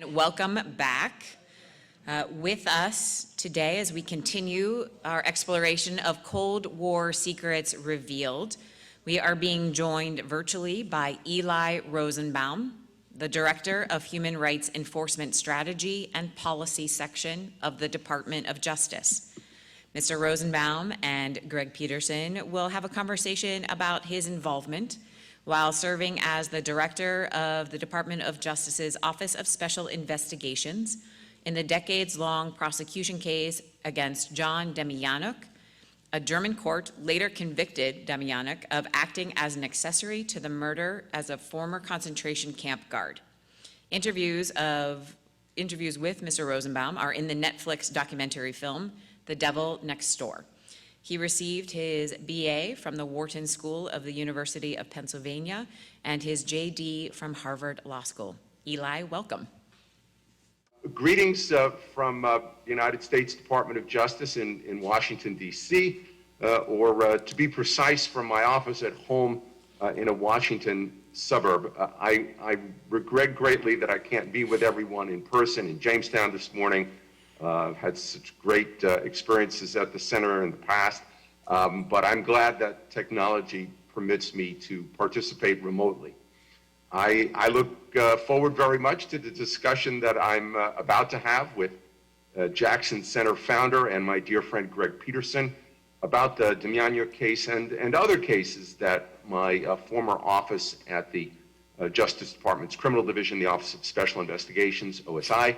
Welcome back. With us today as we continue our exploration of Cold War secrets revealed, we are being joined virtually by Eli Rosenbaum, the Director of Human Rights Enforcement Strategy and Policy Section of the Department of Justice. Mr. Rosenbaum and Greg Peterson will have a conversation about his involvement while serving as the Director of the Department of Justice's Office of Special Investigations in the decades-long prosecution case against John Demjanjuk. A German court later convicted Demjanjuk of acting as an accessory to the murder as a former concentration camp guard. Interviews with Mr. Rosenbaum are in the Netflix documentary film, The Devil Next Door. He received his BA from the Wharton School of the University of Pennsylvania and his JD from Harvard Law School. Eli, welcome. Greetings from the United States Department of Justice in Washington, D.C., or to be precise, from my office at home in a Washington suburb. I regret greatly that I can't be with everyone in person in Jamestown this morning. I've had such great experiences at the center in the past, but I'm glad that technology permits me to participate remotely. I look forward very much to the discussion that I'm about to have with Jackson Center founder and my dear friend Greg Peterson about the Demjanjuk case and other cases that my former office at the Justice Department's Criminal Division, the Office of Special Investigations, OSI,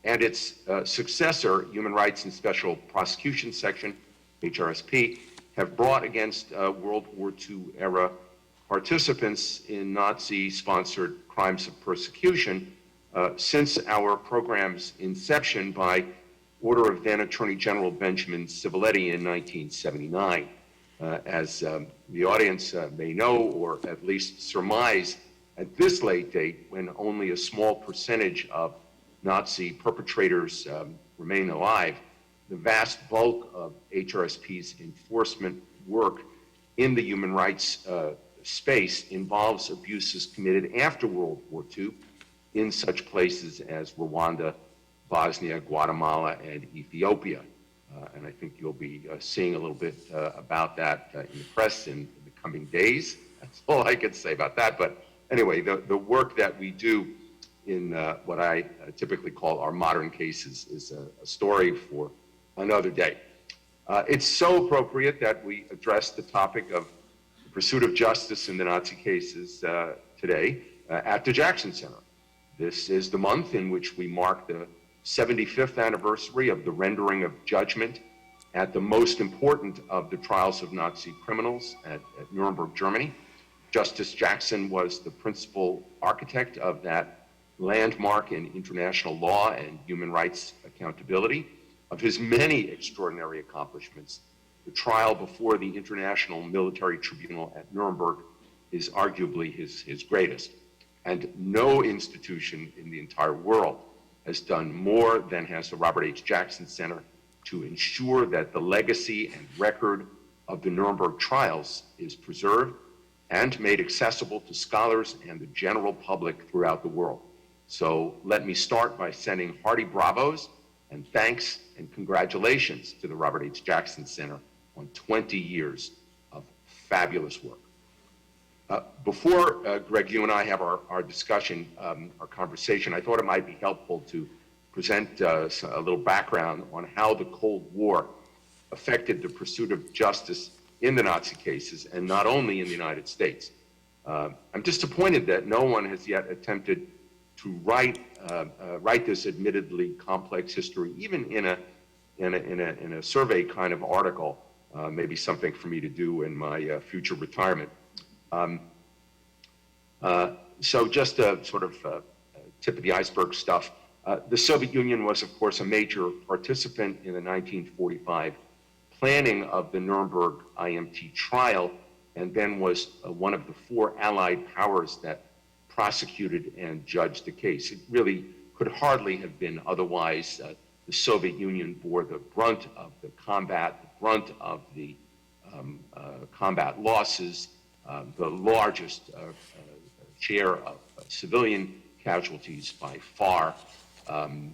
and its successor, Human Rights and Special Prosecution Section, HRSP, have brought against World War II era participants in Nazi-sponsored crimes of persecution since our program's inception by order of then Attorney General Benjamin Civiletti in 1979. As the audience may know, or at least surmise, at this late date, when only a small percentage of Nazi perpetrators remain alive, the vast bulk of HRSP's enforcement work in the human rights space involves abuses committed after World War II in such places as Rwanda, Bosnia, Guatemala, and Ethiopia. And I think you'll be seeing a little bit about that in the press in the coming days. That's all I can say about that. But anyway, the work that we do in what I typically call our modern cases is a story for another day. It's so appropriate that we address the topic of the pursuit of justice in the Nazi cases today at the Jackson Center. This is the month in which we mark the 75th anniversary of the rendering of judgment at the most important of the trials of Nazi criminals at Nuremberg, Germany. Justice Jackson was the principal architect of that landmark in international law and human rights accountability. Of his many extraordinary accomplishments, the trial before the International Military Tribunal at Nuremberg is arguably his greatest. And no institution in the entire world has done more than has the Robert H. Jackson Center to ensure that the legacy and record of the Nuremberg trials is preserved and made accessible to scholars and the general public throughout the world. So let me start by sending hearty bravos and thanks and congratulations to the Robert H. Jackson Center on 20 years of fabulous work. Before, Greg, you and I have our discussion, our conversation, I thought it might be helpful to present a little background on how the Cold War affected the pursuit of justice in the Nazi cases, and not only in the United States. I'm disappointed that no one has yet attempted to write this admittedly complex history, even in a survey kind of article, maybe something for me to do in my future retirement. So just a sort of tip of the iceberg stuff. The Soviet Union was, of course, a major participant in the 1945 planning of the Nuremberg IMT trial, and then was one of the four Allied powers that prosecuted and judged the case. It really could hardly have been otherwise. The Soviet Union bore the brunt of the combat, the brunt of the combat losses, the largest share of civilian casualties by far. Um,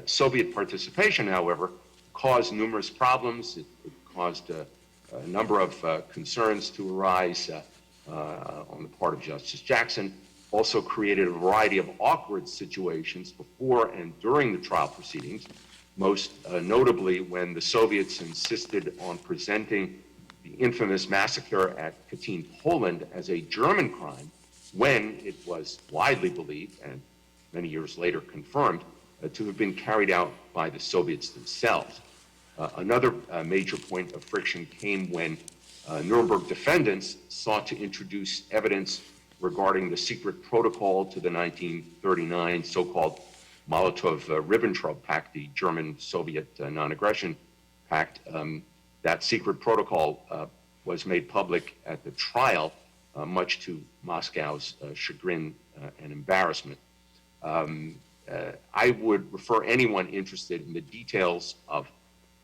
Soviet participation, however, caused numerous problems. It caused a number of concerns to arise on the part of Justice Jackson, also created a variety of awkward situations before and during the trial proceedings, most notably when the Soviets insisted on presenting the infamous massacre at Katyn, Poland as a German crime, when it was widely believed, and many years later confirmed, to have been carried out by the Soviets themselves. Another major point of friction came when Nuremberg defendants sought to introduce evidence regarding the secret protocol to the 1939 so-called Molotov-Ribbentrop Pact, the German-Soviet non-aggression pact. That secret protocol was made public at the trial, much to Moscow's chagrin and embarrassment. I would refer anyone interested in the details of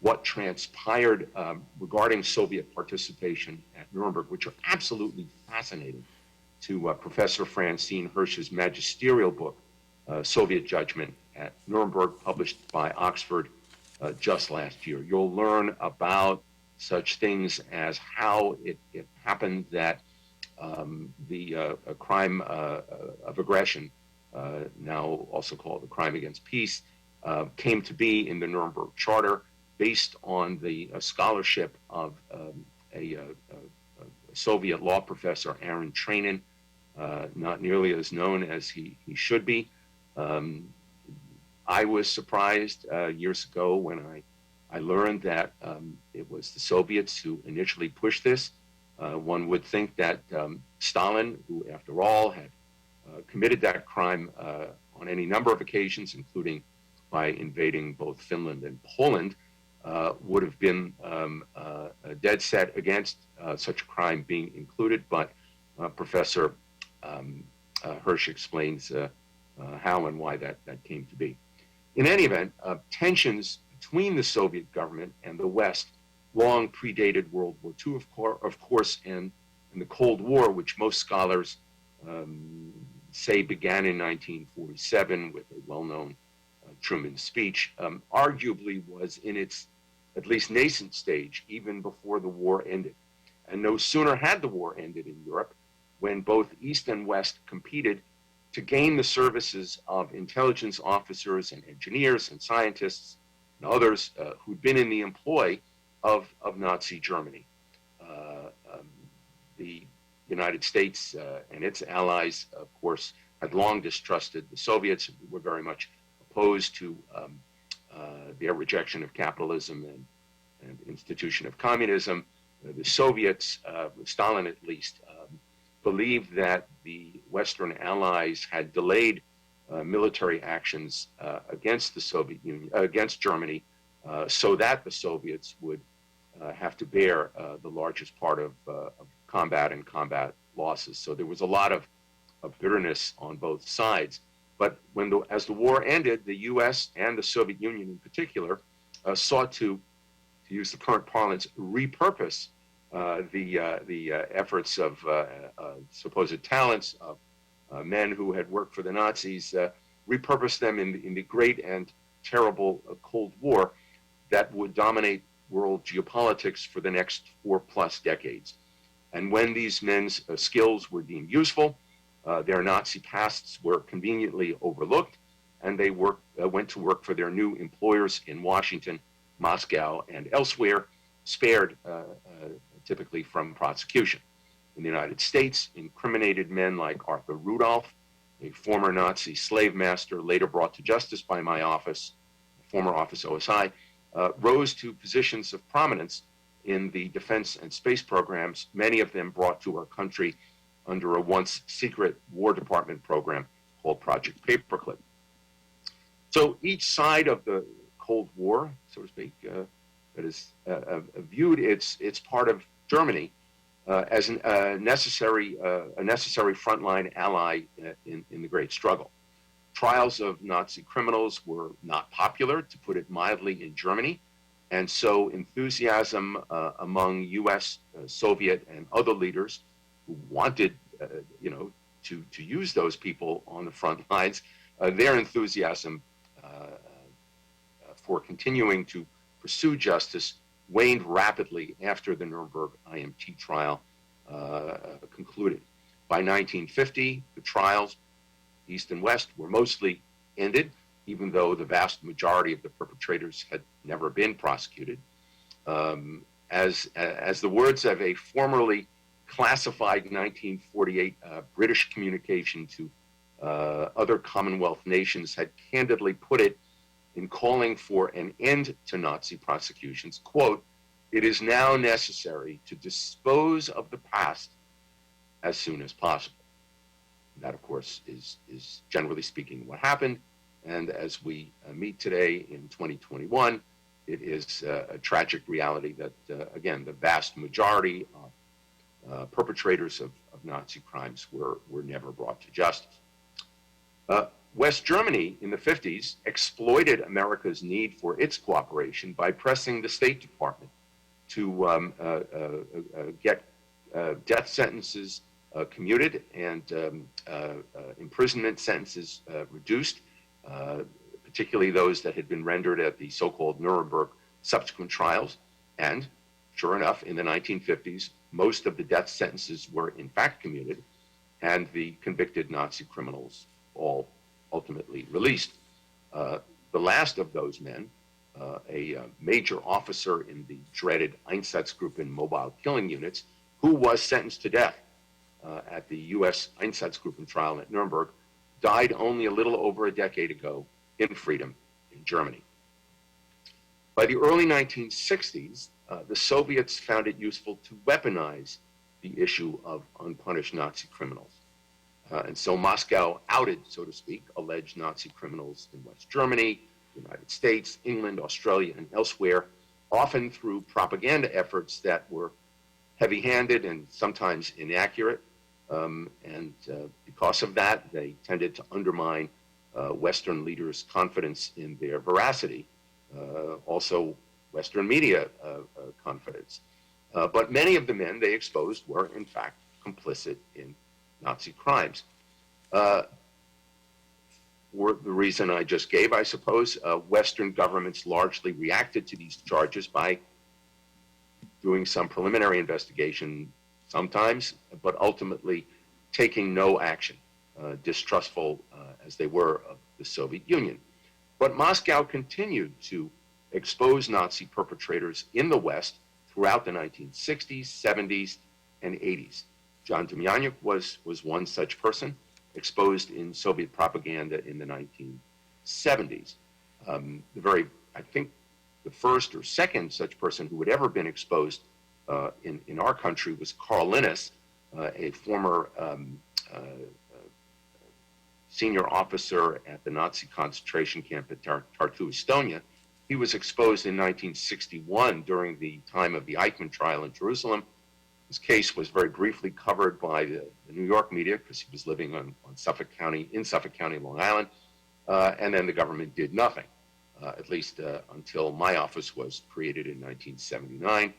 what transpired regarding Soviet participation at Nuremberg, which are absolutely fascinating, to Professor Francine Hirsch's magisterial book, Soviet Judgment at Nuremberg, published by Oxford just last year. You'll learn about such things as how it happened that the crime of aggression, now also called the crime against peace, came to be in the Nuremberg Charter based on the scholarship of a Soviet law professor, Aaron Trainin, not nearly as known as he should be. I was surprised years ago when I learned that it was the Soviets who initially pushed this. One would think that Stalin, who after all had committed that crime on any number of occasions, including by invading both Finland and Poland, would have been dead set against such a crime being included, but Professor Hirsch explains how and why that came to be. In any event, tensions between the Soviet government and the West long predated World War II, of course, and the Cold War, which most scholars say began in 1947 with a well-known Truman speech, arguably was in its at least nascent stage even before the war ended. And no sooner had the war ended in Europe when both East and West competed to gain the services of intelligence officers and engineers and scientists and others who'd been in the employ of Nazi Germany. The United States and its allies, of course, had long distrusted the Soviets and were very much opposed to their rejection of capitalism and institution of communism. The Soviets, Stalin at least, believed that the Western allies had delayed military actions against the Soviet Union, against Germany, so that the Soviets would have to bear the largest part of combat and combat losses. So there was a lot of bitterness on both sides. But as the war ended, the U.S. and the Soviet Union in particular sought to use the current parlance, repurpose the efforts of supposed talents of men who had worked for the Nazis, repurpose them in the great and terrible Cold War that would dominate world geopolitics for the next 4+ decades. And when these men's skills were deemed useful, their Nazi pasts were conveniently overlooked, and they went to work for their new employers in Washington, Moscow, and elsewhere, spared typically from prosecution. In the United States, incriminated men like Arthur Rudolph, a former Nazi slave master later brought to justice by my office, former Office OSI, rose to positions of prominence in the defense and space programs, many of them brought to our country under a once secret War Department program called Project Paperclip. So each side of the Cold War, so to speak, that is viewed its part of Germany as a necessary frontline ally in the Great Struggle. Trials of Nazi criminals were not popular, to put it mildly, in Germany, and so enthusiasm among U.S., Soviet, and other leaders who wanted, to use those people on the front lines, their enthusiasm for continuing to pursue justice waned rapidly after the Nuremberg IMT trial concluded. By 1950, the trials, East and West, were mostly ended, even though the vast majority of the perpetrators had never been prosecuted. As the words of a formerly classified 1948 British communication to other Commonwealth nations had candidly put it in calling for an end to Nazi prosecutions, quote, "It is now necessary to dispose of the past as soon as possible." That, of course, is generally speaking what happened. And as we meet today in 2021, it is a tragic reality that, again, the vast majority of perpetrators of Nazi crimes were never brought to justice. West Germany in the 50s exploited America's need for its cooperation by pressing the State Department to get death sentences commuted and imprisonment sentences reduced, particularly those that had been rendered at the so-called Nuremberg subsequent trials. And sure enough, in the 1950s, most of the death sentences were in fact commuted, and the convicted Nazi criminals all ultimately released. The last of those men, a major officer in the dreaded Einsatzgruppen mobile killing units, who was sentenced to death at the U.S. Einsatzgruppen trial at Nuremberg, died only a little over a decade ago in freedom in Germany. By the early 1960s, the Soviets found it useful to weaponize the issue of unpunished Nazi criminals. And so Moscow outed, so to speak, alleged Nazi criminals in West Germany, the United States, England, Australia, and elsewhere, often through propaganda efforts that were heavy-handed and sometimes inaccurate. And because of that, they tended to undermine Western leaders' confidence in their veracity, also Western media confidence. But many of the men they exposed were, in fact, complicit in Nazi crimes. For the reason I just gave, I suppose, Western governments largely reacted to these charges by doing some preliminary investigation sometimes, but ultimately taking no action, distrustful as they were of the Soviet Union. But Moscow continued to expose Nazi perpetrators in the West throughout the 1960s, 70s, and 80s. John Demjanjuk was one such person, exposed in Soviet propaganda in the 1970s. I think the first or second such person who had ever been exposed in our country was Karl Linnaeus, a former senior officer at the Nazi concentration camp at Tartu, Estonia. He was exposed in 1961 during the time of the Eichmann trial in Jerusalem. His case was very briefly covered by the New York media because he was living in Suffolk County, Long Island, and then the government did nothing, at least until my office was created in 1979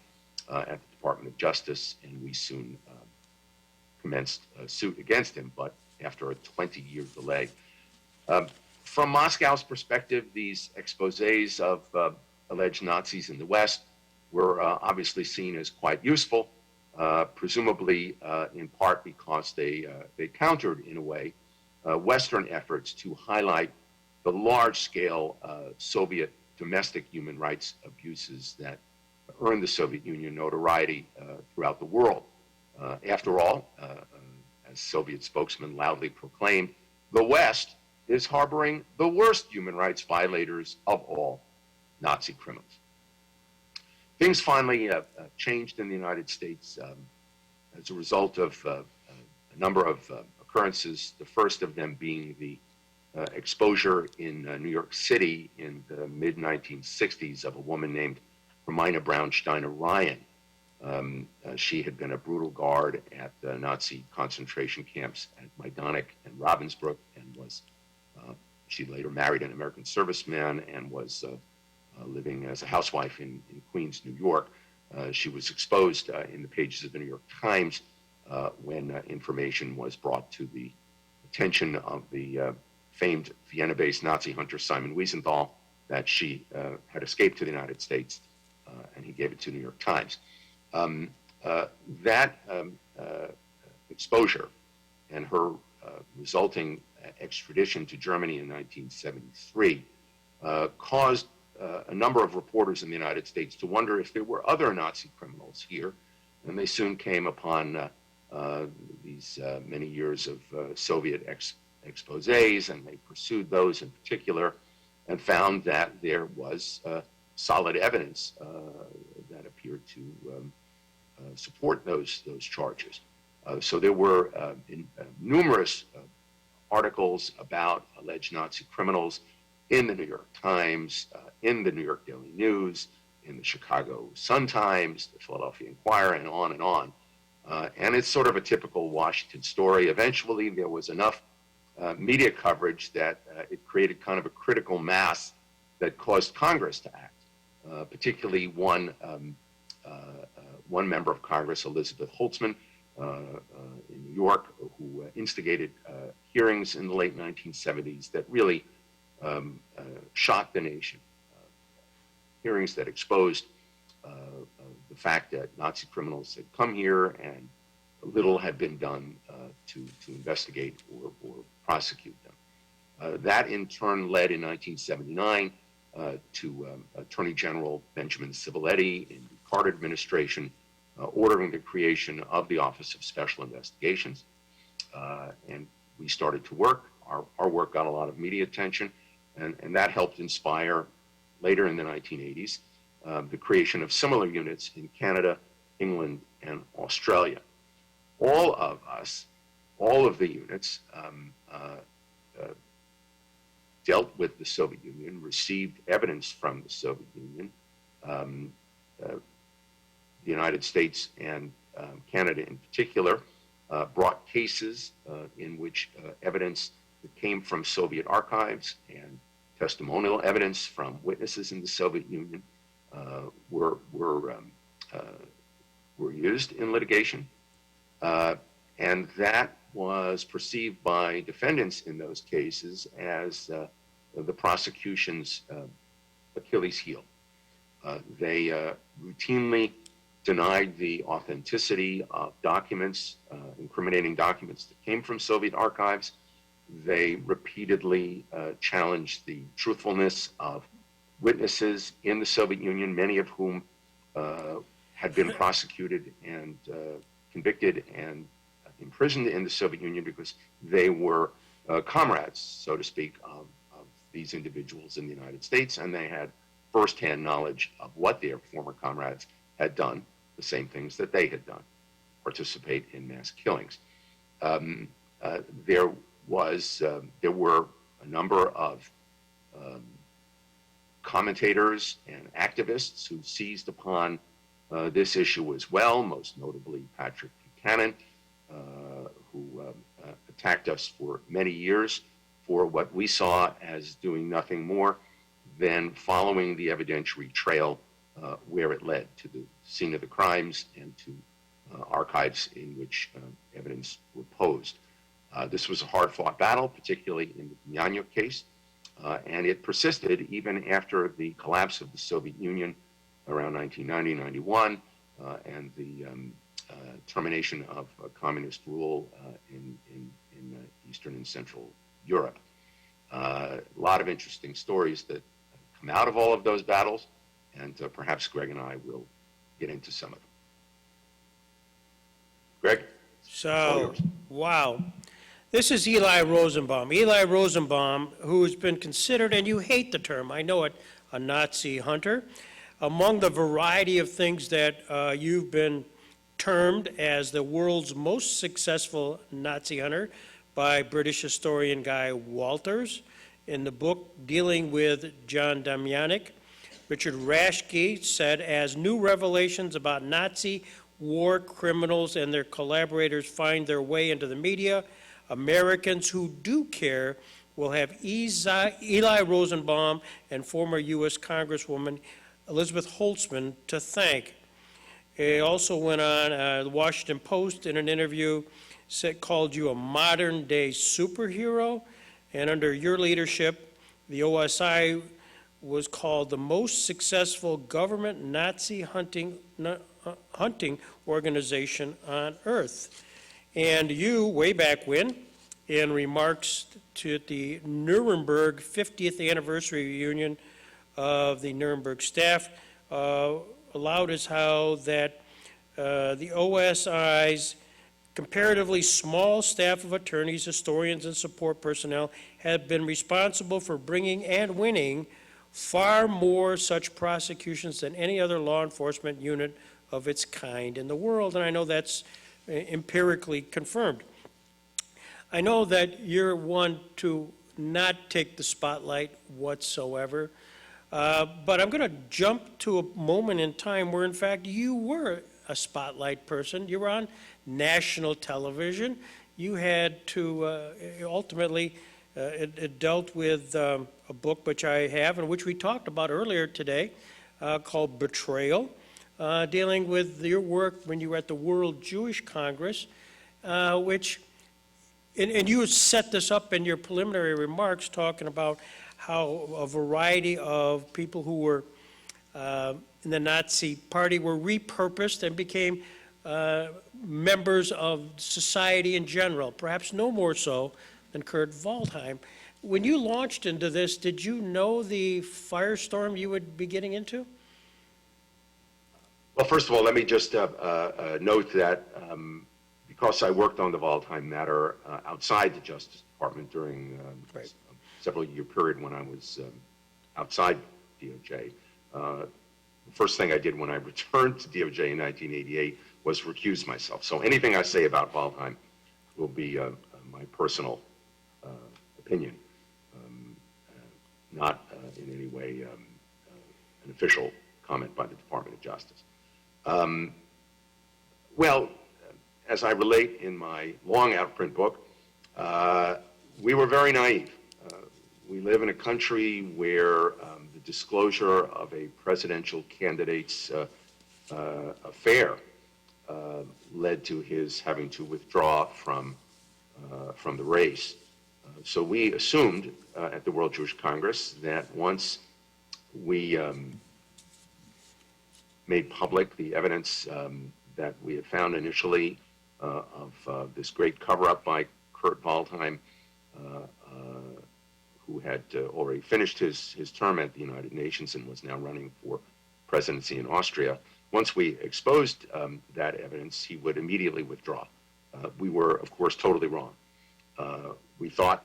at the Department of Justice, and we soon commenced a suit against him, but after a 20-year delay. From Moscow's perspective, these exposés of alleged Nazis in the West were obviously seen as quite useful, presumably in part because they countered, in a way, Western efforts to highlight the large-scale Soviet domestic human rights abuses that earned the Soviet Union notoriety throughout the world. After all, as Soviet spokesmen loudly proclaimed, the West is harboring the worst human rights violators of all, Nazi criminals. Things finally changed in the United States as a result of a number of occurrences, the first of them being the exposure in New York City in the mid-1960s of a woman named Romina Brown-Steiner Ryan. She had been a brutal guard at the Nazi concentration camps at Majdanek and Ravensbrück, and she later married an American serviceman and was living as a housewife in Queens, New York. She was exposed in the pages of the New York Times when information was brought to the attention of the famed Vienna-based Nazi hunter Simon Wiesenthal that she had escaped to the United States, and he gave it to the New York Times. That exposure and her resulting extradition to Germany in 1973 caused a number of reporters in the United States to wonder if there were other Nazi criminals here, and they soon came upon these many years of Soviet exposés, and they pursued those in particular and found that there was solid evidence that appeared to support those charges. So there were numerous articles about alleged Nazi criminals in the New York Times, in the New York Daily News, in the Chicago Sun-Times, the Philadelphia Inquirer, and on and on. And it's sort of a typical Washington story. Eventually, there was enough media coverage that it created kind of a critical mass that caused Congress to act, particularly one member of Congress, Elizabeth Holtzman, in New York, who instigated hearings in the late 1970s that really shocked the nation. Hearings that exposed the fact that Nazi criminals had come here and little had been done to investigate or prosecute them. That in turn led in 1979 to Attorney General Benjamin Civiletti in the Carter administration ordering the creation of the Office of Special Investigations. And we started to work. Our work got a lot of media attention, and that helped inspire, later in the 1980s, the creation of similar units in Canada, England, and Australia. All of us, all of the units, dealt with the Soviet Union, received evidence from the Soviet Union. The United States and Canada in particular brought cases in which evidence that came from Soviet archives and testimonial evidence from witnesses in the Soviet Union were used in litigation. And that was perceived by defendants in those cases as the prosecution's Achilles heel. They routinely denied the authenticity of documents, incriminating documents that came from Soviet archives. They repeatedly challenged the truthfulness of witnesses in the Soviet Union, many of whom had been prosecuted and convicted and imprisoned in the Soviet Union because they were comrades, so to speak, of these individuals in the United States, and they had firsthand knowledge of what their former comrades had done, the same things that they had done, participate in mass killings. There were a number of commentators and activists who seized upon this issue as well, most notably Patrick Buchanan, who attacked us for many years for what we saw as doing nothing more than following the evidentiary trail where it led to the scene of the crimes and to archives in which evidence reposed. This was a hard-fought battle, particularly in the Nyanyuk case, and it persisted even after the collapse of the Soviet Union around 1990-91 and the termination of communist rule in Eastern and Central Europe. A lot of interesting stories that come out of all of those battles, and perhaps Greg and I will get into some of them. Greg? So, wow. This is Eli Rosenbaum. Eli Rosenbaum, who has been considered, and you hate the term, I know it, a Nazi hunter. Among the variety of things that you've been termed as the world's most successful Nazi hunter by British historian Guy Walters in the book dealing with John Damianic. Richard Rashke said, as new revelations about Nazi war criminals and their collaborators find their way into the media, Americans who do care will have Eli Rosenbaum and former U.S. Congresswoman Elizabeth Holtzman to thank. It also went on, the Washington Post in an interview called you a modern-day superhero, and under your leadership, the OSI was called the most successful government Nazi hunting organization on earth. And you, way back when, in remarks to the Nuremberg 50th anniversary reunion of the Nuremberg staff, allowed us how that the OSI's comparatively small staff of attorneys, historians, and support personnel have been responsible for bringing and winning far more such prosecutions than any other law enforcement unit of its kind in the world, and I know that's empirically confirmed. I know that you're one to not take the spotlight whatsoever, but I'm going to jump to a moment in time where, in fact, you were a spotlight person. You were on national television. You had to ultimately, it dealt with a book which I have and which we talked about earlier today called Betrayal, dealing with your work when you were at the World Jewish Congress, which, and you set this up in your preliminary remarks talking about how a variety of people who were in the Nazi Party were repurposed and became members of society in general, perhaps no more so than Kurt Waldheim. When you launched into this, did you know the firestorm you would be getting into? Well, first of all, let me just note that because I worked on the Waldheim matter outside the Justice Department during Right. a several-year period when I was outside DOJ, the first thing I did when I returned to DOJ in 1988 was recuse myself. So anything I say about Waldheim will be my personal opinion, not in any way an official comment by the Department of Justice. Well, as I relate in my long out-of-print book, we were very naive. We live in a country where the disclosure of a presidential candidate's affair led to his having to withdraw from the race. So we assumed at the World Jewish Congress that once we made public the evidence that we had found initially of this great cover-up by Kurt Waldheim, who had already finished his term at the United Nations and was now running for presidency in Austria. Once we exposed that evidence, he would immediately withdraw. We were, of course, totally wrong. We thought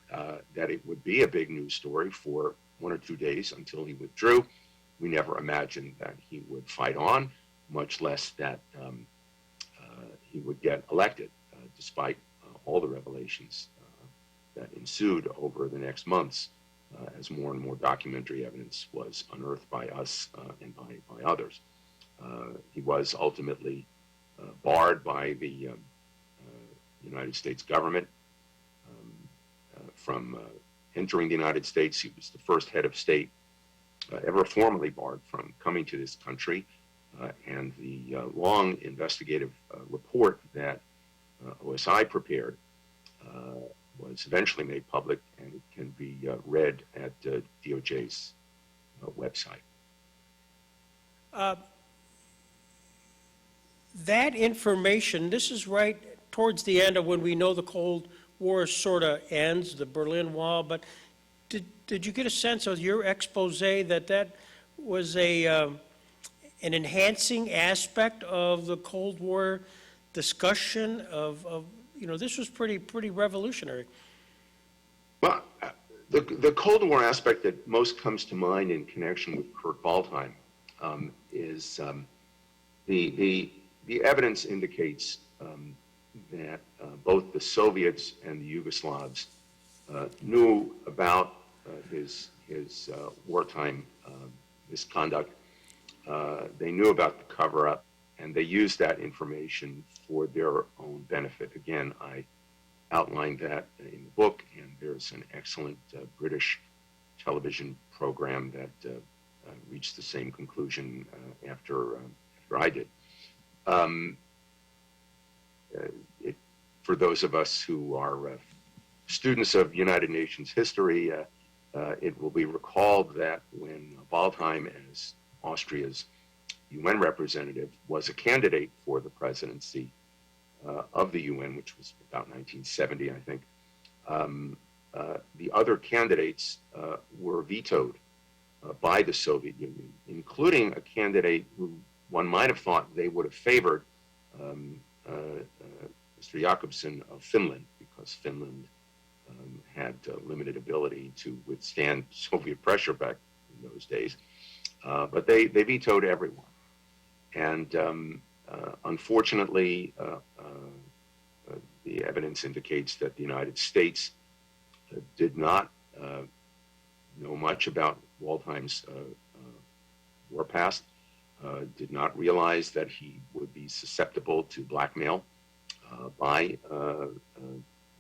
that it would be a big news story for 1 or 2 days until he withdrew. We never imagined that he would fight on, much less that he would get elected, despite all the revelations that ensued over the next months as more and more documentary evidence was unearthed by us and by others. He was ultimately barred by the United States government from entering the United States. He was the first head of state ever formally barred from coming to this country, and the long investigative report that OSI prepared was eventually made public, and it can be read at DOJ's website. That information, this is right towards the end of when we know the Cold War sort of ends, the Berlin Wall, but did you get a sense of your expose that was an enhancing aspect of the Cold War discussion of this was pretty revolutionary? Well, the Cold War aspect that most comes to mind in connection with Kurt Waldheim is the evidence indicates that both the Soviets and the Yugoslavs knew about his wartime misconduct. They knew about the cover-up, and they used that information for their own benefit. Again, I outlined that in the book, and there's an excellent British television program that reached the same conclusion after I did. Um, for those of us who are students of United Nations history, it will be recalled that when Waldheim, as Austria's UN representative, was a candidate for the presidency of the UN, which was about 1970, I think, the other candidates were vetoed by the Soviet Union, including a candidate who one might have thought they would have favored, Mr. Jakobsen of Finland, because Finland had limited ability to withstand Soviet pressure back in those days. But they vetoed everyone. And unfortunately, the evidence indicates that the United States did not know much about Waldheim's war past, did not realize that he would be susceptible to blackmail by the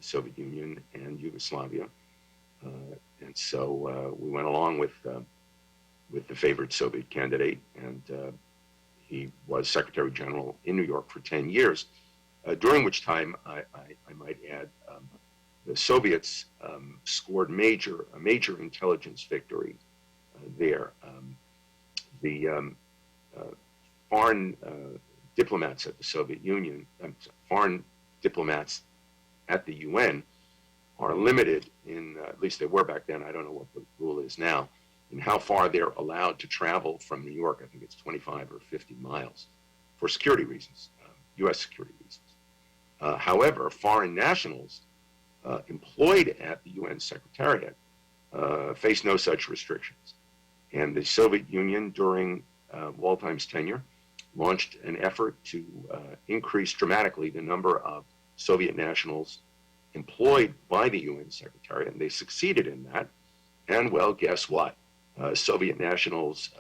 Soviet Union and Yugoslavia. And so we went along with the favored Soviet candidate, and he was Secretary General in New York for 10 years, during which time, I might add, the Soviets scored a major intelligence victory there. The foreign diplomats at the Soviet Union, foreign diplomats at the UN are limited in, at least they were back then, I don't know what the rule is now, in how far they're allowed to travel from New York. I think it's 25 or 50 miles for security reasons, US security reasons. However, foreign nationals employed at the UN Secretariat face no such restrictions. And the Soviet Union, during Waldheim's tenure, launched an effort to increase dramatically the number of Soviet nationals employed by the UN Secretariat, and they succeeded in that. And well, guess what? Soviet nationals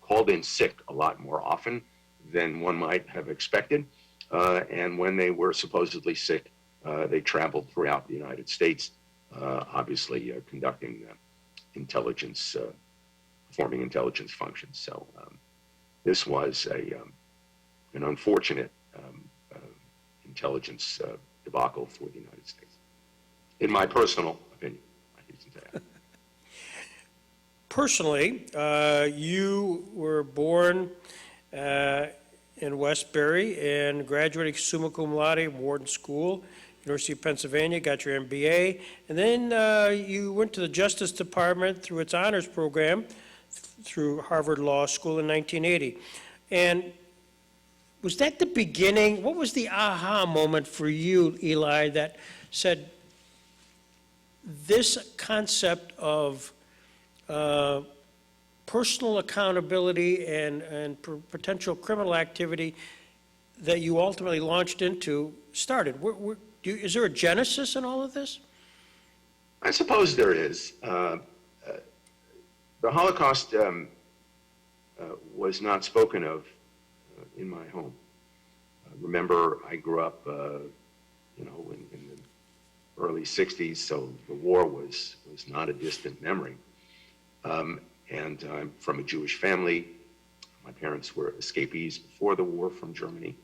called in sick a lot more often than one might have expected. And when they were supposedly sick, they traveled throughout the United States, obviously conducting intelligence, performing intelligence functions. So this was an unfortunate intelligence debacle for the United States, in my personal opinion. I hasten to add. Personally, you were born in Westbury and graduated summa cum laude, Wharton School, University of Pennsylvania, got your MBA, and then you went to the Justice Department through its honors program through Harvard Law School in 1980. And was that the beginning? What was the aha moment for you, Eli, that said this concept of personal accountability and potential criminal activity that you ultimately launched into started? Is there a genesis in all of this? I suppose there is. The Holocaust was not spoken of in my home. Remember, I grew up, in the early 60s, so the war was not a distant memory. And I'm from a Jewish family. My parents were escapees before the war from Germany.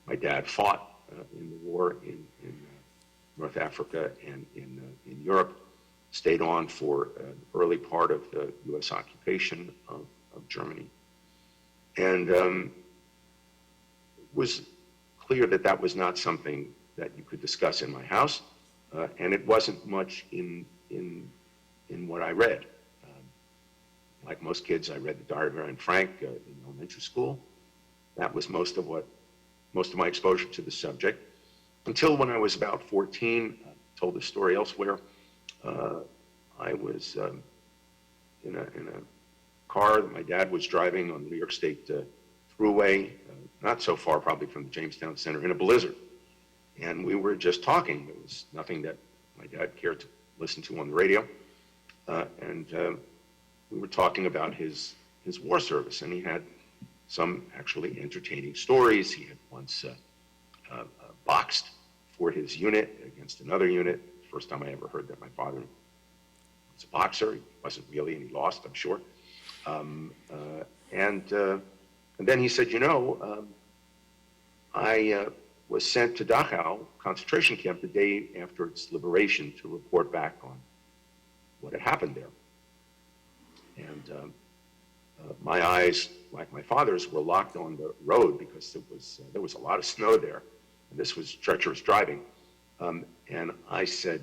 My dad fought in the war in North Africa and in Europe, stayed on for an early part of the U.S. occupation of Germany. And it was clear that that was not something that you could discuss in my house, and it wasn't much in what I read. Like most kids, I read the Diary of Anne Frank in elementary school. That was most of my exposure to the subject. Until when I was about 14, I told the story elsewhere. I was in a car that my dad was driving on the New York State Thruway, not so far probably from the Jamestown Center, in a blizzard. And we were just talking. There was nothing that my dad cared to listen to on the radio. And we were talking about his war service, and he had some actually entertaining stories. He had once boxed for his unit against another unit. First time I ever heard that my father was a boxer. He wasn't really, and he lost, I'm sure. And then he said, I was sent to Dachau concentration camp the day after its liberation to report back on what had happened there. And my eyes, like my father's, were locked on the road because there was a lot of snow there, and this was treacherous driving. And I said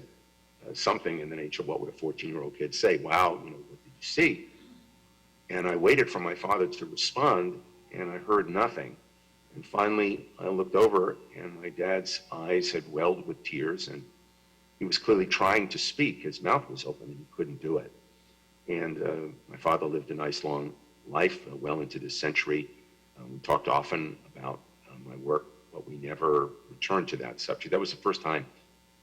something in the nature of what would a 14-year-old kid say? Wow, what did you see? And I waited for my father to respond, and I heard nothing. And finally, I looked over, and my dad's eyes had welled with tears, and he was clearly trying to speak. His mouth was open, and he couldn't do it. And my father lived a nice, long life, well into this century. We talked often about my work, but we never returned to that subject. That was the first time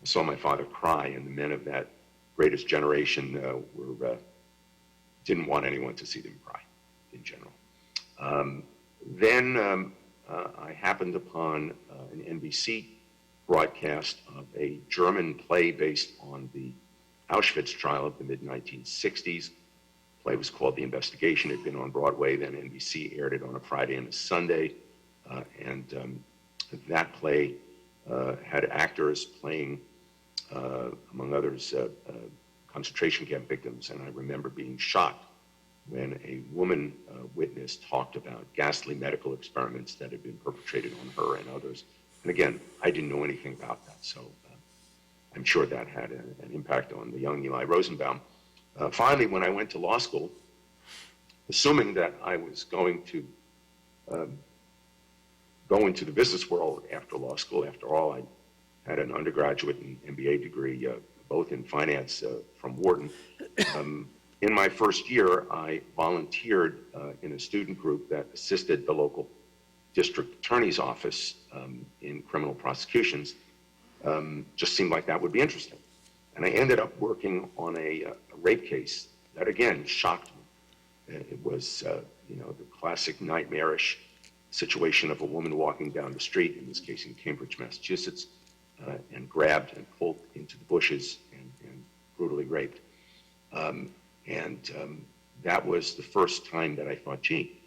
I saw my father cry, and the men of that greatest generation didn't want anyone to see them cry, in general. Then I happened upon an NBC broadcast of a German play based on the Auschwitz trial of the mid-1960s. The play was called The Investigation. It had been on Broadway. Then NBC aired it on a Friday and a Sunday. And that play had actors playing, among others, concentration camp victims. And I remember being shocked when a woman witness talked about ghastly medical experiments that had been perpetrated on her and others. And again, I didn't know anything about that, so I'm sure that had an impact on the young Eli Rosenbaum. Finally, when I went to law school, assuming that I was going to go into the business world after law school, after all, I had an undergraduate and MBA degree, both in finance from Wharton. In my first year, I volunteered in a student group that assisted the local district attorney's office in criminal prosecutions. Just seemed like that would be interesting. And I ended up working on a rape case that, again, shocked me. It was, the classic nightmarish situation of a woman walking down the street, in this case in Cambridge, Massachusetts, and grabbed and pulled into the bushes and brutally raped. That was the first time that I thought, gee,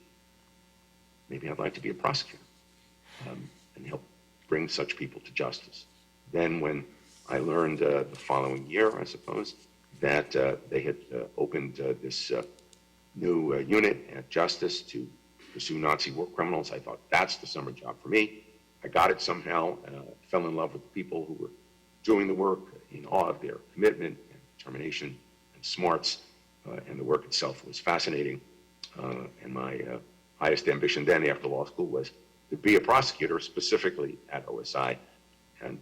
maybe I'd like to be a prosecutor and help bring such people to justice. Then when I learned the following year, I suppose, that they had opened this new unit at Justice to pursue Nazi war criminals, I thought, that's the summer job for me. I got it somehow, fell in love with the people who were doing the work, in awe of their commitment and determination and smarts, and the work itself was fascinating. And my highest ambition then after law school was to be a prosecutor, specifically at OSI. And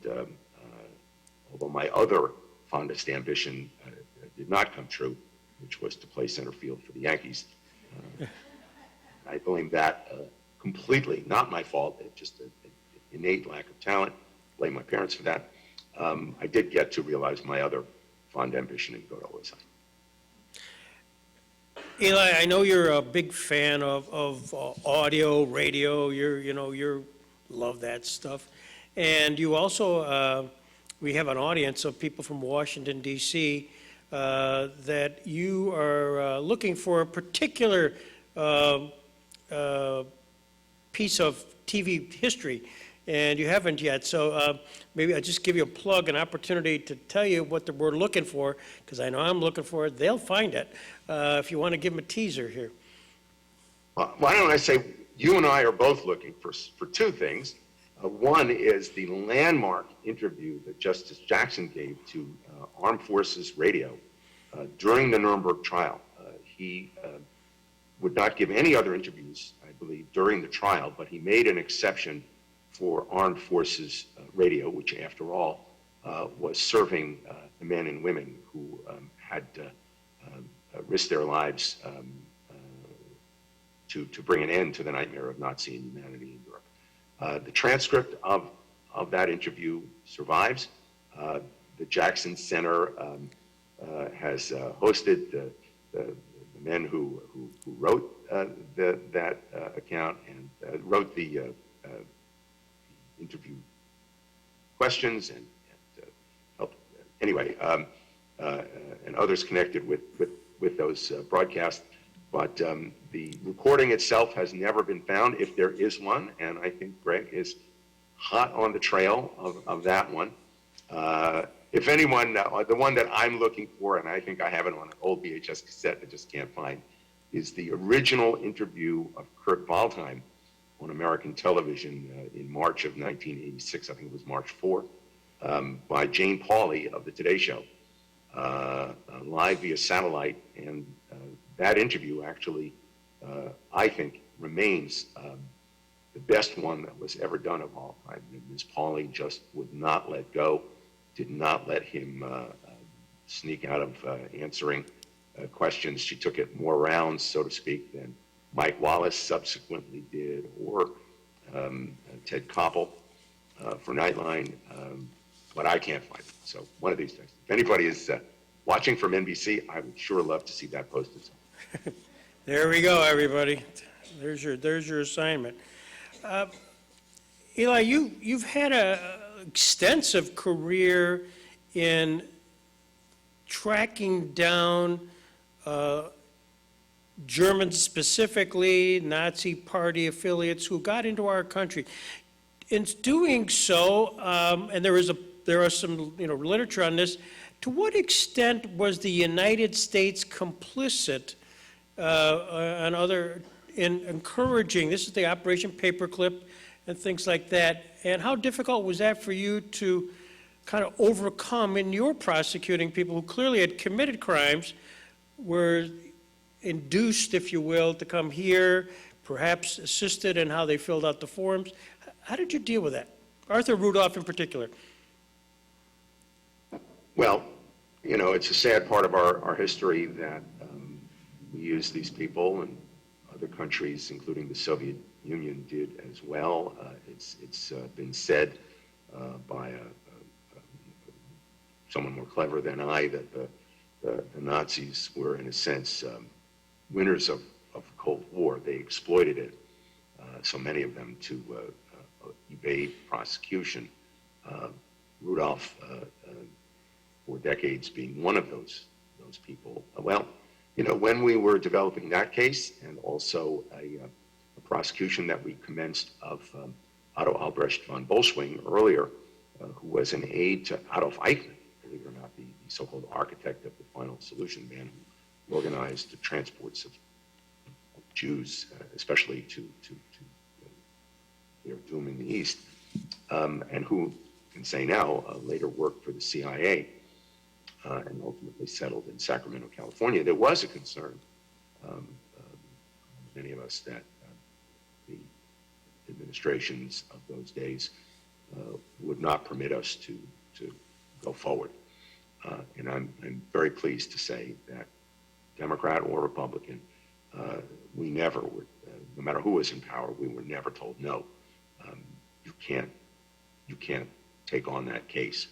although my other fondest ambition did not come true, which was to play center field for the Yankees, I blame that completely, not my fault, just an innate lack of talent. Blame my parents for that. I did get to realize my other fond ambition and go to OSI. Eli, I know you're a big fan of audio, radio. You love that stuff, and you also we have an audience of people from Washington D.C. That you are looking for a particular piece of TV history, and you haven't yet. So maybe I'll just give you a plug, an opportunity to tell you what we're looking for, because I know I'm looking for it. They'll find it. If you want to give them a teaser here. Well, why don't I say you and I are both looking for two things. One is the landmark interview that Justice Jackson gave to Armed Forces Radio during the Nuremberg trial. He would not give any other interviews, I believe, during the trial, but he made an exception for Armed Forces Radio, which, after all, was serving the men and women who had risked their lives to bring an end to the nightmare of Nazi inhumanity in Europe. The transcript of that interview survives. The Jackson Center has hosted the men who wrote that account and wrote the interview questions and helped, anyway, and others connected with those broadcasts. But the recording itself has never been found, if there is one, and I think Greg is hot on the trail of that one. If anyone, the one that I'm looking for, and I think I have it on an old VHS cassette I just can't find, is the original interview of Kurt Waldheim on American television in March of 1986, I think it was March 4th, by Jane Pauley of the Today Show, live via satellite. And that interview actually, I think, remains the best one that was ever done of Waldheim. Ms. Pauley just would not let go, did not let him sneak out of answering questions. She took it more rounds, so to speak, than Mike Wallace subsequently did, or Ted Koppel for Nightline, but I can't find it. So one of these days, if anybody is watching from NBC, I would sure love to see that posted. There we go, everybody. There's your assignment. Eli, you've had an extensive career in tracking down Germans, specifically Nazi Party affiliates who got into our country. In doing so, and there are some literature on this. To what extent was the United States complicit in encouraging? This is the Operation Paperclip and things like that. And how difficult was that for you to kind of overcome in your prosecuting people who clearly had committed crimes, were induced, if you will, to come here, perhaps assisted in how they filled out the forms? How did you deal with that? Arthur Rudolph in particular. Well, it's a sad part of our history that we use these people, and other countries, including the Soviet Union, did as well. It's been said by someone more clever than I that the Nazis were, in a sense, winners of the Cold War. They exploited it, so many of them, to evade prosecution. Rudolph, for decades, being one of those people. Well, when we were developing that case, and also a prosecution that we commenced of Otto Albrecht von Bolschwing earlier, who was an aide to Adolf Eichmann, believe it or not, the so-called architect of the Final Solution man who organized the transports of Jews, especially to their doom in the East, and who, you can say now, later worked for the CIA and ultimately settled in Sacramento, California. There was a concern, many of us, that the administrations of those days would not permit us to go forward. And I'm very pleased to say that, Democrat or Republican, we never would, no matter who was in power, we were never told no. You can't take on that case.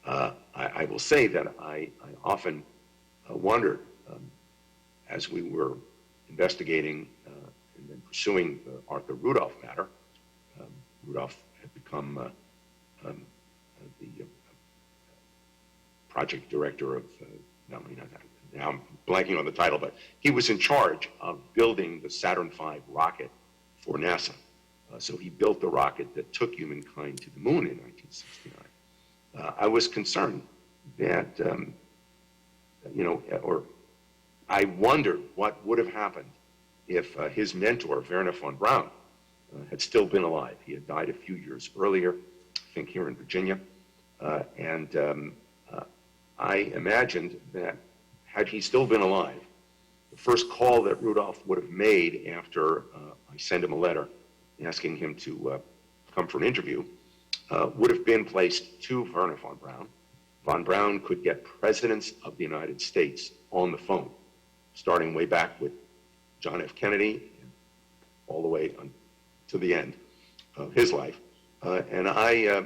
I will say that I often wondered, as we were investigating and then pursuing the Arthur Rudolph matter. Rudolph had become the project director of, now I'm blanking on the title, but he was in charge of building the Saturn V rocket for NASA. So he built the rocket that took humankind to the moon in 1969. I was concerned that, or I wondered what would have happened if his mentor, Wernher von Braun, had still been alive. He had died a few years earlier, I think here in Virginia. And I imagined that had he still been alive, the first call that Rudolph would have made after I sent him a letter asking him to come for an interview would have been placed to Wernher von Braun. Von Braun could get presidents of the United States on the phone, starting way back with John F. Kennedy all the way to the end of his life. And I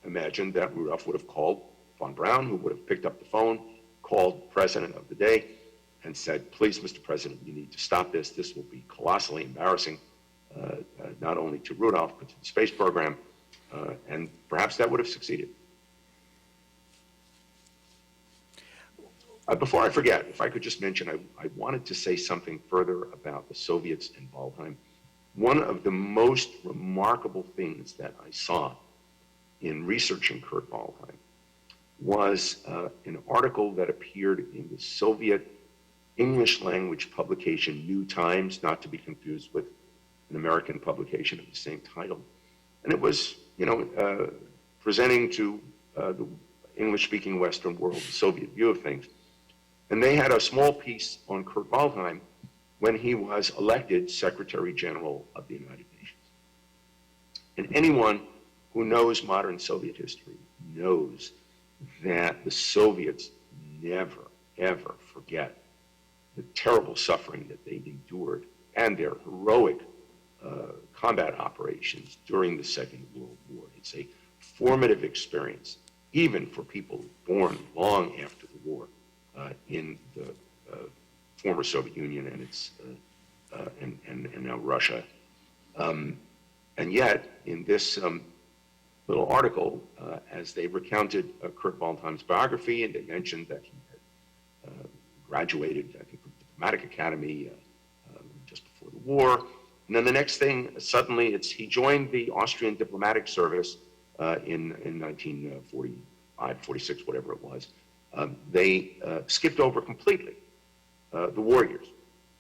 imagined that Rudolph would have called von Braun, who would have picked up the phone, called the president of the day, and said, please, Mr. President, you need to stop this. This will be colossally embarrassing, not only to Rudolph, but to the space program. And perhaps that would have succeeded. Before I forget, if I could just mention, I wanted to say something further about the Soviets and Waldheim. One of the most remarkable things that I saw in researching Kurt Waldheim was an article that appeared in the Soviet English language publication New Times, not to be confused with an American publication of the same title. And it was, presenting to the English-speaking Western world the Soviet view of things. And they had a small piece on Kurt Waldheim when he was elected Secretary General of the United Nations. And anyone who knows modern Soviet history knows that the Soviets never, ever forget the terrible suffering that they endured and their heroic combat operations during the Second World War. It's a formative experience, even for people born long after the war in the former Soviet Union and its and now Russia. And yet, in this little article, as they recounted Kurt Waldheim's biography, and they mentioned that he had graduated, I think, from the Diplomatic Academy just before the war. And then the next thing, suddenly, he joined the Austrian diplomatic service in 1945, 46, whatever it was. They skipped over completely the war years,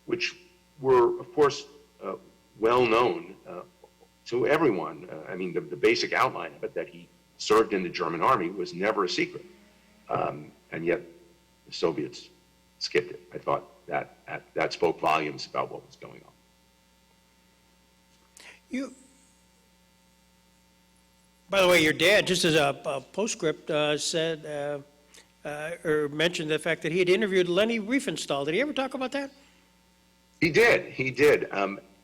which were, of course, well known to everyone. I mean, the basic outline of it, that he served in the German army, was never a secret. And yet the Soviets skipped it. I thought that spoke volumes about what was going on. By the way, your dad, just as a postscript, said or mentioned the fact that he had interviewed Leni Riefenstahl. Did he ever talk about that? He did.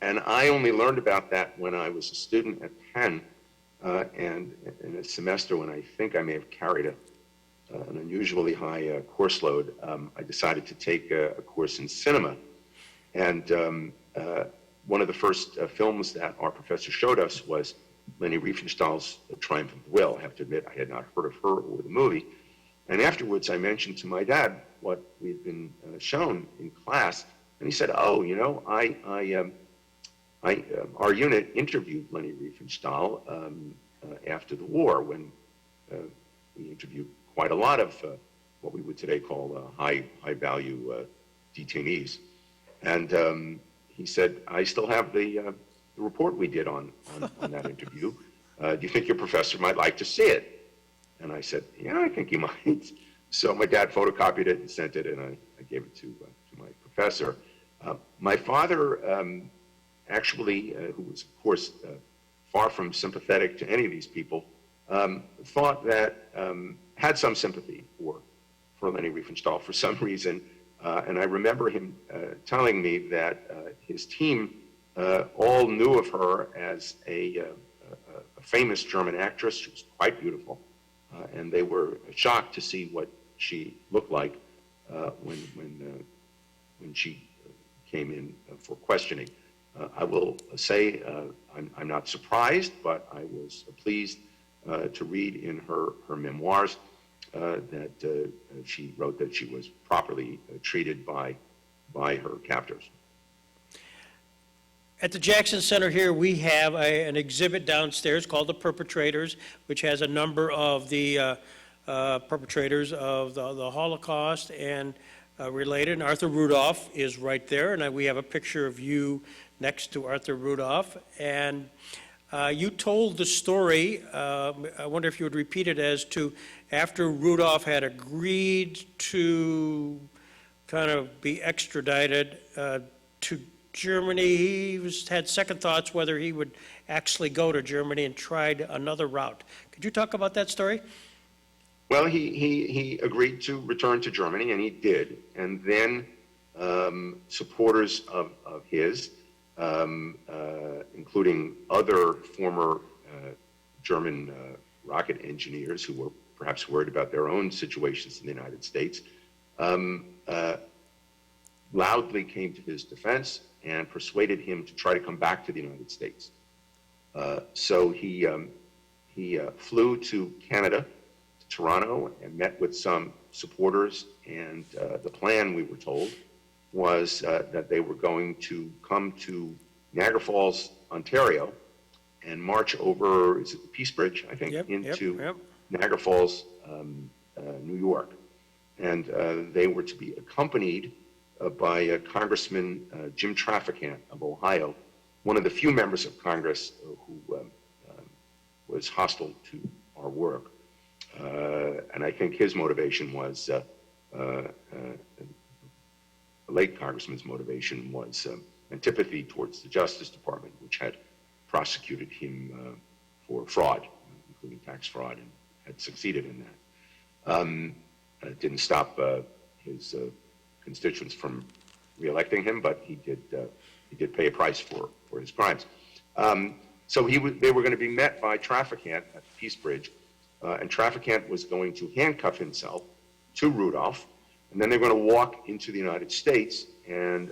And I only learned about that when I was a student at Penn, and in a semester when I think I may have carried an unusually high course load, I decided to take a course in cinema. And one of the first films that our professor showed us was Leni Riefenstahl's Triumph of the Will. I have to admit, I had not heard of her or the movie. And afterwards, I mentioned to my dad what we had been shown in class, and he said, "Oh, our unit interviewed Leni Riefenstahl after the war, when we interviewed quite a lot of what we would today call high-value detainees." And he said, "I still have the report we did on that interview. Do you think your professor might like to see it?" And I said, "Yeah, I think he might." So my dad photocopied it and sent it, and I gave it to my professor. My father actually, who was, of course, far from sympathetic to any of these people, thought that, had some sympathy for Leni Riefenstahl for some reason. And I remember him telling me that his team all knew of her as a famous German actress. She was quite beautiful. And they were shocked to see what she looked like when she came in for questioning. I will say I'm not surprised, but I was pleased to read in her memoirs that she wrote that she was properly treated by her captors. At the Jackson Center here, we have an exhibit downstairs called The Perpetrators, which has a number of the perpetrators of the Holocaust and related. And Arthur Rudolph is right there, and we have a picture of you next to Arthur Rudolph. And you told the story, I wonder if you would repeat it, as to after Rudolph had agreed to kind of be extradited to Germany, he had second thoughts whether he would actually go to Germany and tried another route. Could you talk about that story? Well, he agreed to return to Germany, and he did. And then supporters of his, including other former German rocket engineers who were perhaps worried about their own situations in the United States, loudly came to his defense and persuaded him to try to come back to the United States. So he flew to Canada, to Toronto, and met with some supporters. And the plan, we were told, was that they were going to come to Niagara Falls, Ontario, and march over, is it the Peace Bridge, I think, Yep, into yep. Niagara Falls, New York. And they were to be accompanied by Congressman Jim Traficant of Ohio, one of the few members of Congress who was hostile to our work. And I think his motivation was, the late congressman's motivation was antipathy towards the Justice Department, which had prosecuted him for fraud, including tax fraud, and had succeeded in that. It didn't stop his constituents from reelecting him, but he did pay a price for his crimes. So they were going to be met by Traficant at the Peace Bridge, and Traficant was going to handcuff himself to Rudolph, and then they're going to walk into the United States, and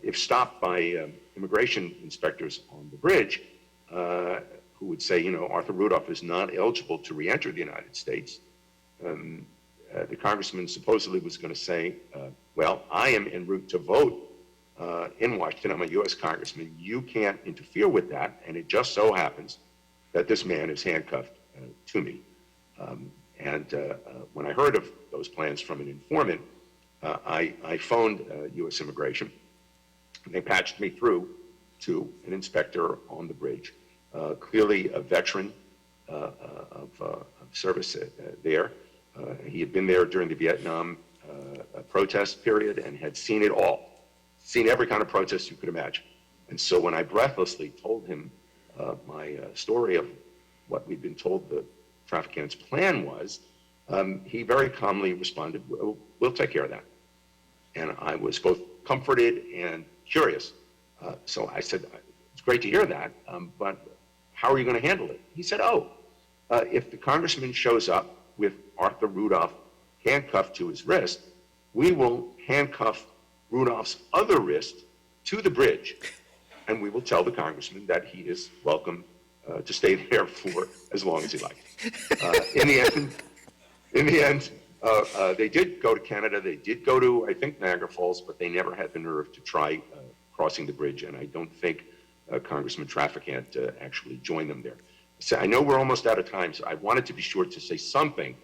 if stopped by immigration inspectors on the bridge, who would say, Arthur Rudolph is not eligible to re-enter the United States, the congressman supposedly was going to say, well, I am en route to vote in Washington. I'm a U.S. congressman. You can't interfere with that, and it just so happens that this man is handcuffed to me. And when I heard of those plans from an informant, I phoned U.S. Immigration, and they patched me through to an inspector on the bridge, clearly a veteran of service there. He had been there during the Vietnam protest period and had seen it all, seen every kind of protest you could imagine. And so when I breathlessly told him my story of what we'd been told the Traficant's plan was, he very calmly responded, we'll take care of that. And I was both comforted and curious. So I said, it's great to hear that, but how are you going to handle it? He said, if the congressman shows up with Arthur Rudolph handcuffed to his wrist, we will handcuff Rudolph's other wrist to the bridge, and we will tell the congressman that he is welcome to stay there for as long as he likes. In the end, they did go to Canada. They did go to, I think, Niagara Falls, but they never had the nerve to try crossing the bridge, and I don't think Congressman Traficant actually joined them there. So I know we're almost out of time, so I wanted to be sure to say something,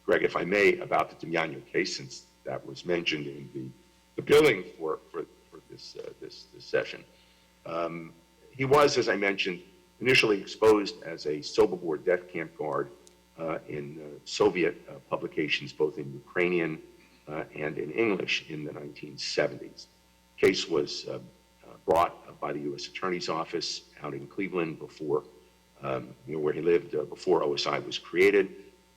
Greg, if I may, about the Demjanjuk case, since that was mentioned in the billing for this session. He was, as I mentioned, initially exposed as a Sobibor death camp guard in Soviet publications, both in Ukrainian and in English in the 1970s. The case was brought by the U.S. Attorney's Office out in Cleveland before, where he lived before OSI was created.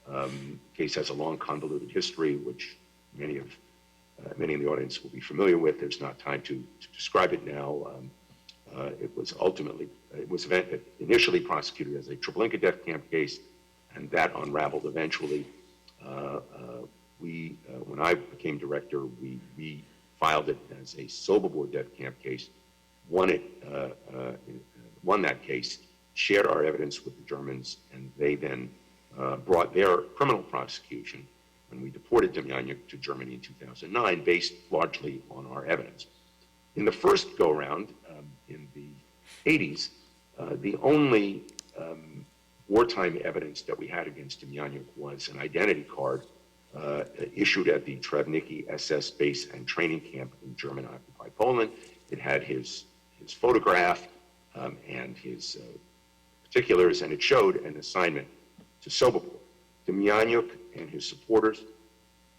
The case has a long, convoluted history, which many in the audience will be familiar with. There's not time to describe it now. It was initially prosecuted as a Treblinka death camp case, and that unraveled eventually. When I became director, we filed it as a Sobibor death camp case, won that case, shared our evidence with the Germans, and they then brought their criminal prosecution, and we deported Demjanjuk to Germany in 2009, based largely on our evidence. In the first go-around, in the 80s, the only wartime evidence that we had against Demjanjuk was an identity card issued at the Trebniki SS base and training camp in German-occupied Poland. It had his photograph and his particulars, and it showed an assignment to Sobibor. Demjanjuk and his supporters,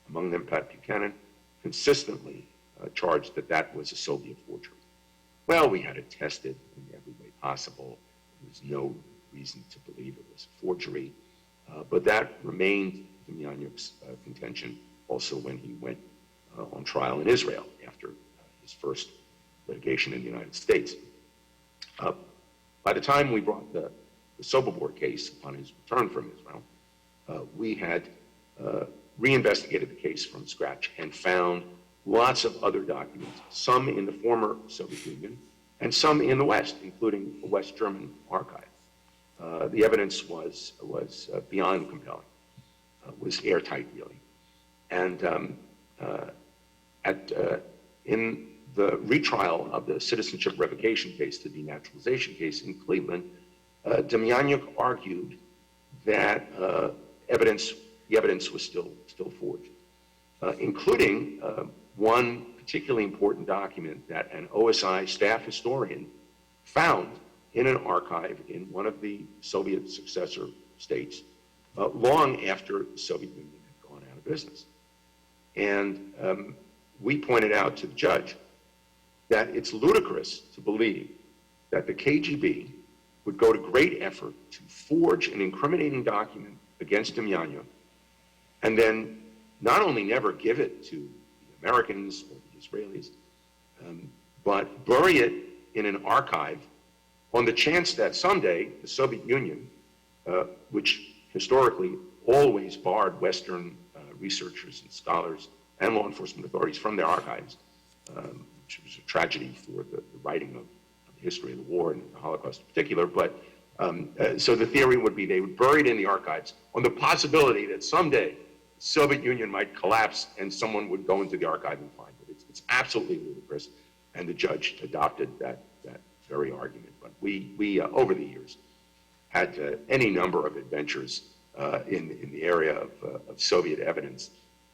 among them Pat Buchanan, consistently charged that that was a Soviet forgery. Well, we had it tested in every way possible. There was no reason to believe it was a forgery, but that remained Demjanjuk's contention also when he went on trial in Israel after his first litigation in the United States. By the time we brought the Sobibor case upon his return from Israel, we had reinvestigated the case from scratch and found lots of other documents, some in the former Soviet Union and some in the West, including the West German archive. The evidence was beyond compelling, was airtight, really. And in the retrial of the citizenship revocation case, the denaturalization case in Cleveland, Demjanjuk argued that the evidence was still forged, including one particularly important document that an OSI staff historian found in an archive in one of the Soviet successor states long after the Soviet Union had gone out of business. And we pointed out to the judge that it's ludicrous to believe that the KGB would go to great effort to forge an incriminating document against Demjanjuk and then not only never give it to the Americans or the Israelis, but bury it in an archive on the chance that someday the Soviet Union, which historically always barred Western researchers and scholars and law enforcement authorities from their archives, which was a tragedy for the writing of the history of the war and the Holocaust in particular. But so the theory would be they would bury it in the archives on the possibility that someday the Soviet Union might collapse and someone would go into the archive and find it. It's absolutely ludicrous, and the judge adopted that very argument. But we over the years had any number of adventures in the area of Soviet evidence.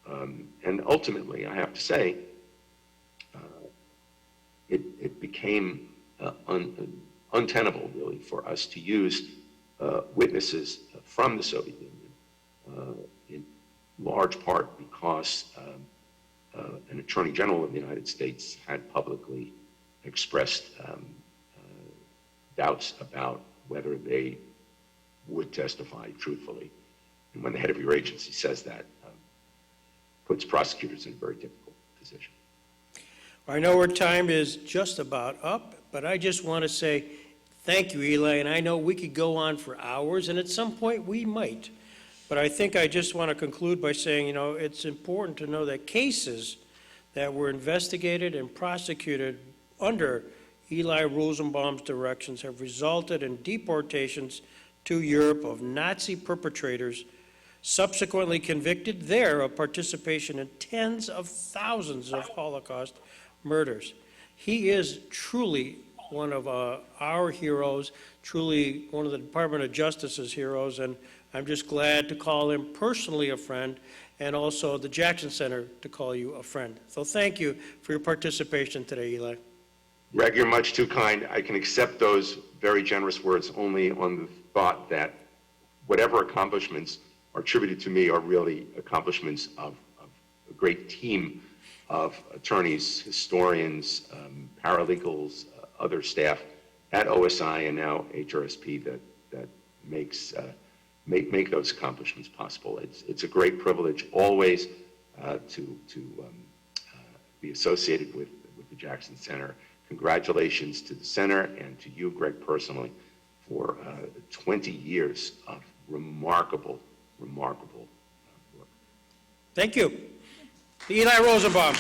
And ultimately, I have to say, it became untenable, really, for us to use witnesses from the Soviet Union, in large part because an Attorney General of the United States had publicly expressed doubts about whether they would testify truthfully. And when the head of your agency says that, puts prosecutors in a very difficult position. I know our time is just about up, but I just want to say thank you, Eli, and I know we could go on for hours, and at some point we might. But I think I just want to conclude by saying, it's important to know that cases that were investigated and prosecuted under Eli Rosenbaum's directions have resulted in deportations to Europe of Nazi perpetrators subsequently convicted there of participation in tens of thousands of Holocaust murders. He is truly one of our heroes, truly one of the Department of Justice's heroes, and I'm just glad to call him personally a friend, and also the Jackson Center to call you a friend. So thank you for your participation today, Eli. Greg, you're much too kind. I can accept those very generous words only on the thought that whatever accomplishments are attributed to me are really accomplishments of a great team of attorneys, historians, paralegals, other staff at OSI and now HRSP that make those accomplishments possible. It's a great privilege always to be associated with the Jackson Center. Congratulations to the center and to you, Greg, personally, for 20 years of remarkable work. Thank you. Eli Rosenbaum.